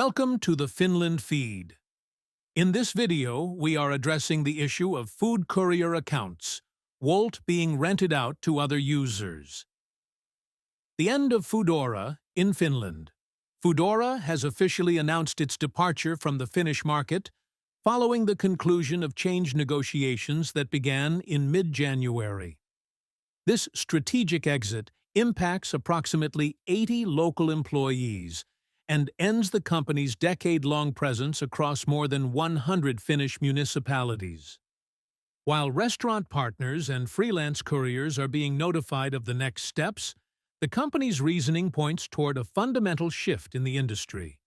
Welcome to the Finland feed. In this video, we are addressing the issue of food courier accounts, Wolt being rented out to other users. The end of Foodora in Finland. Foodora has officially announced its departure from the Finnish market following the conclusion of change negotiations that began in mid-January. This strategic exit impacts approximately 80 local employees and ends the company's decade-long presence across more than 100 Finnish municipalities. While restaurant partners and freelance couriers are being notified of the next steps, the company's reasoning points toward a fundamental shift in the industry.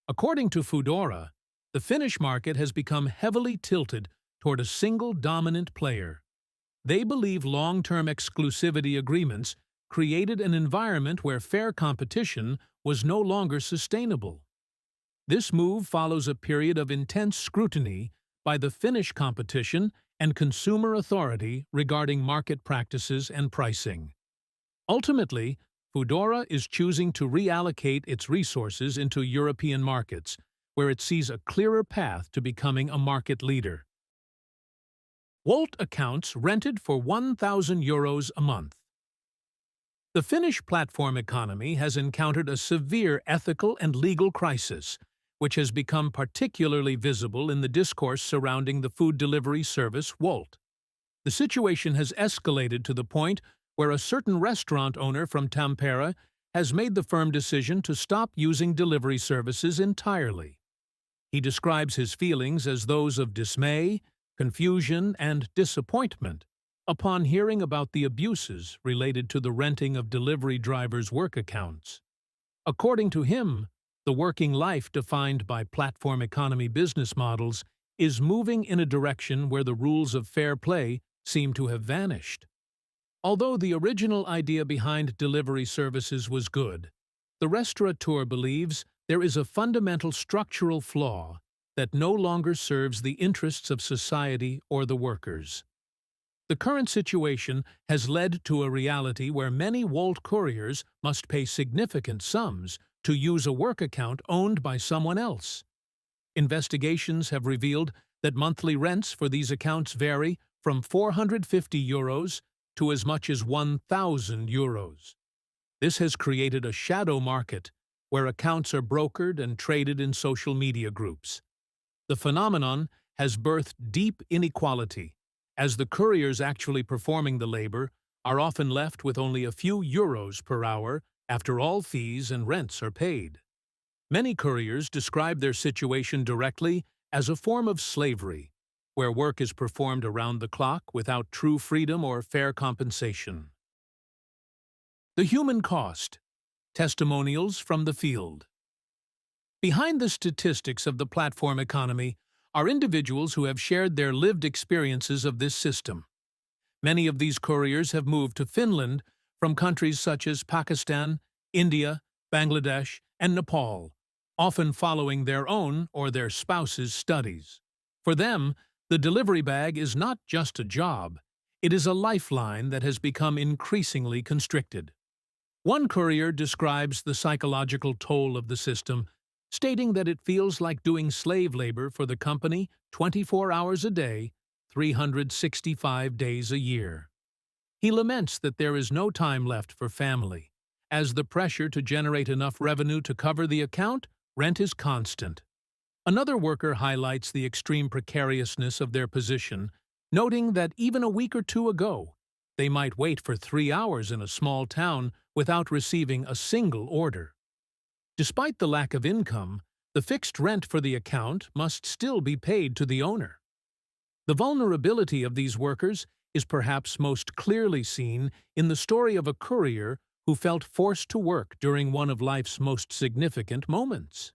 According to Foodora, the Finnish market has become heavily tilted toward a single dominant player. They believe long-term exclusivity agreements created an environment where fair competition was no longer sustainable. This move follows a period of intense scrutiny by the Finnish Competition and Consumer Authority regarding market practices and pricing. Ultimately, Foodora is choosing to reallocate its resources into European markets, where it sees a clearer path to becoming a market leader. Wolt accounts rented for €1,000 a month. The Finnish platform economy has encountered a severe ethical and legal crisis, which has become particularly visible in the discourse surrounding the food delivery service Wolt. The situation has escalated to the point where a certain restaurant owner from Tampere has made the firm decision to stop using delivery services entirely. He describes his feelings as those of dismay, confusion, and disappointment upon hearing about the abuses related to the renting of delivery drivers' work accounts. According to him, the working life defined by platform economy business models is moving in a direction where the rules of fair play seem to have vanished. Although the original idea behind delivery services was good, the restaurateur believes there is a fundamental structural flaw that no longer serves the interests of society or the workers. The current situation has led to a reality where many Wolt couriers must pay significant sums to use a work account owned by someone else. Investigations have revealed that monthly rents for these accounts vary from €450 to as much as €1,000. This has created a shadow market where accounts are brokered and traded in social media groups. The phenomenon has birthed deep inequality, as the couriers actually performing the labor are often left with only a few euros per hour after all fees and rents are paid. Many couriers describe their situation directly as a form of slavery, where work is performed around the clock without true freedom or fair compensation. The human cost. Testimonials from the field. Behind the statistics of the platform economy are individuals who have shared their lived experiences of this system. Many of these couriers have moved to Finland from countries such as Pakistan, India, Bangladesh, and Nepal, often following their own or their spouse's studies. For them, the delivery bag is not just a job, it is a lifeline that has become increasingly constricted. One courier describes the psychological toll of the system, stating that it feels like doing slave labor for the company 24 hours a day, 365 days a year. He laments that there is no time left for family, as the pressure to generate enough revenue to cover the account rent is constant. Another worker highlights the extreme precariousness of their position, noting that even a week or two ago, they might wait for 3 hours in a small town without receiving a single order. Despite the lack of income, the fixed rent for the account must still be paid to the owner. The vulnerability of these workers is perhaps most clearly seen in the story of a courier who felt forced to work during one of life's most significant moments.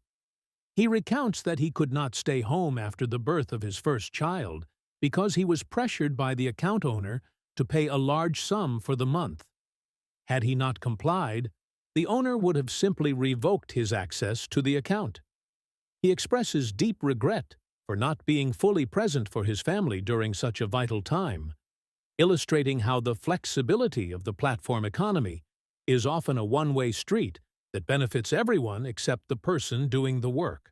He recounts that he could not stay home after the birth of his first child because he was pressured by the account owner to pay a large sum for the month. Had he not complied, the owner would have simply revoked his access to the account. He expresses deep regret for not being fully present for his family during such a vital time, illustrating how the flexibility of the platform economy is often a one-way street that benefits everyone except the person doing the work.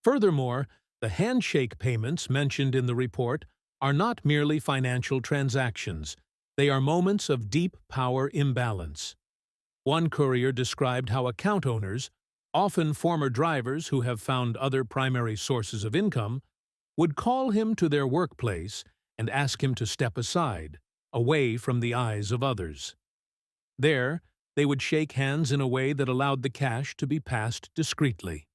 Furthermore, the handshake payments mentioned in the report are not merely financial transactions. They are moments of deep power imbalance. One courier described how account owners, often former drivers who have found other primary sources of income, would call him to their workplace and ask him to step aside, away from the eyes of others. There, they would shake hands in a way that allowed the cash to be passed discreetly.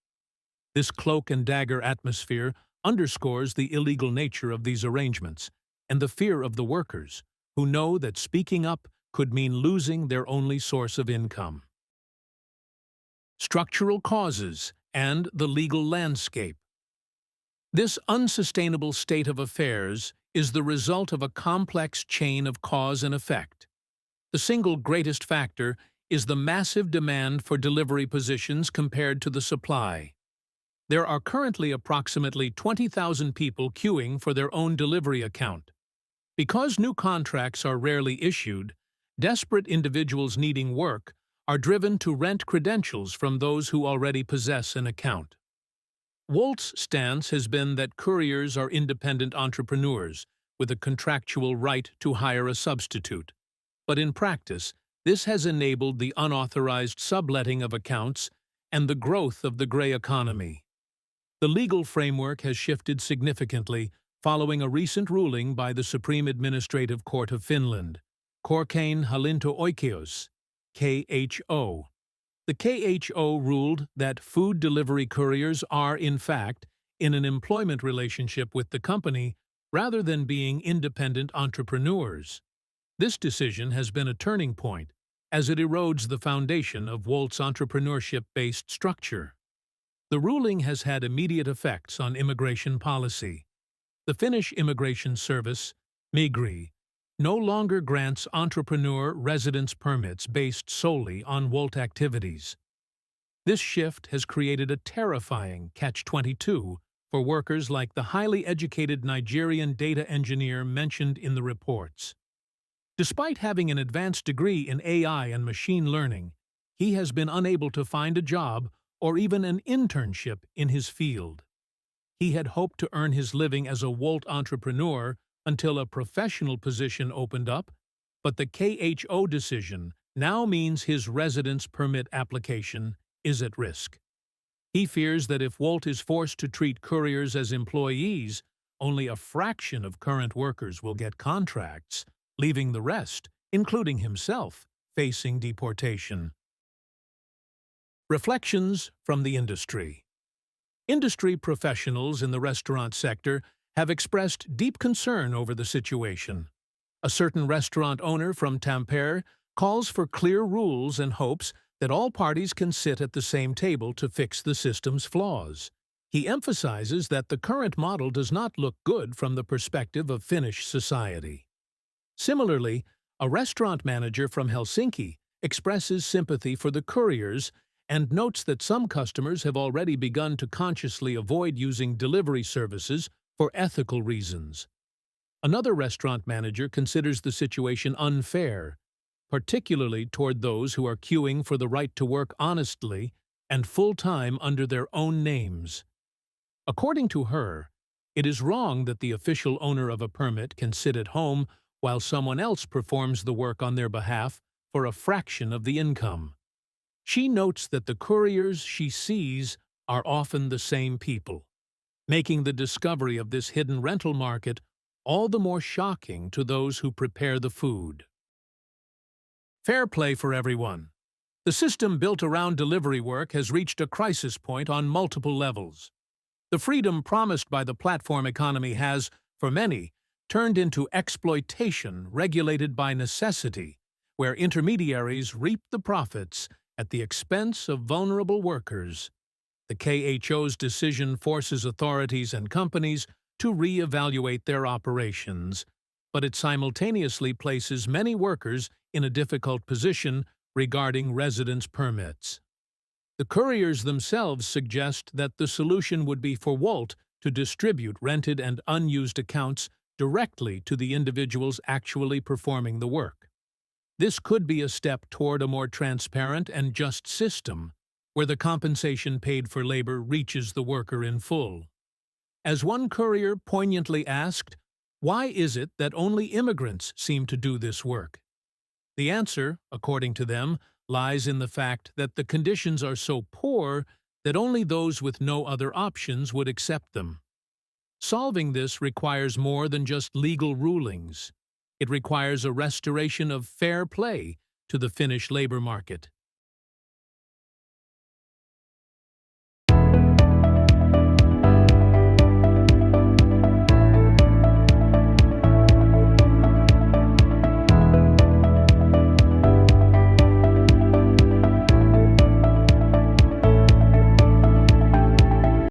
This cloak-and-dagger atmosphere underscores the illegal nature of these arrangements and the fear of the workers, who know that speaking up could mean losing their only source of income. Structural causes and the legal landscape. This unsustainable state of affairs is the result of a complex chain of cause and effect. The single greatest factor is the massive demand for delivery positions compared to the supply. There are currently approximately 20,000 people queuing for their own delivery account. Because new contracts are rarely issued, desperate individuals needing work are driven to rent credentials from those who already possess an account. Wolt's stance has been that couriers are independent entrepreneurs with a contractual right to hire a substitute. But in practice, this has enabled the unauthorized subletting of accounts and the growth of the gray economy. The legal framework has shifted significantly following a recent ruling by the Supreme Administrative Court of Finland, Korkein hallinto-oikeus, KHO. The KHO ruled that food delivery couriers are, in fact, in an employment relationship with the company rather than being independent entrepreneurs. This decision has been a turning point, as it erodes the foundation of Wolt's entrepreneurship-based structure. The ruling has had immediate effects on immigration policy. The Finnish Immigration Service, Migri, no longer grants entrepreneur residence permits based solely on Wolt activities. This shift has created a terrifying catch-22 for workers like the highly educated Nigerian data engineer mentioned in the reports. Despite having an advanced degree in AI and machine learning, he has been unable to find a job or even an internship in his field. He had hoped to earn his living as a Wolt entrepreneur until a professional position opened up, but the KHO decision now means his residence permit application is at risk. He fears that if Wolt is forced to treat couriers as employees, only a fraction of current workers will get contracts, leaving the rest, including himself, facing deportation. Reflections from the industry. Industry professionals in the restaurant sector have expressed deep concern over the situation. A certain restaurant owner from Tampere calls for clear rules and hopes that all parties can sit at the same table to fix the system's flaws. He emphasizes that the current model does not look good from the perspective of Finnish society. Similarly, a restaurant manager from Helsinki expresses sympathy for the couriers and notes that some customers have already begun to consciously avoid using delivery services for ethical reasons. Another restaurant manager considers the situation unfair, particularly toward those who are queuing for the right to work honestly and full-time under their own names. According to her, it is wrong that the official owner of a permit can sit at home while someone else performs the work on their behalf for a fraction of the income. She notes that the couriers she sees are often the same people, making the discovery of this hidden rental market all the more shocking to those who prepare the food. Fair play for everyone. The system built around delivery work has reached a crisis point on multiple levels. The freedom promised by the platform economy has, for many, turned into exploitation regulated by necessity, where intermediaries reap the profits at the expense of vulnerable workers. The KHO's decision forces authorities and companies to re-evaluate their operations, but it simultaneously places many workers in a difficult position regarding residence permits. The couriers themselves suggest that the solution would be for Wolt to distribute rented and unused accounts directly to the individuals actually performing the work. This could be a step toward a more transparent and just system, where the compensation paid for labor reaches the worker in full. As one courier poignantly asked, "Why is it that only immigrants seem to do this work?" The answer, according to them, lies in the fact that the conditions are so poor that only those with no other options would accept them. Solving this requires more than just legal rulings. It requires a restoration of fair play to the Finnish labor market.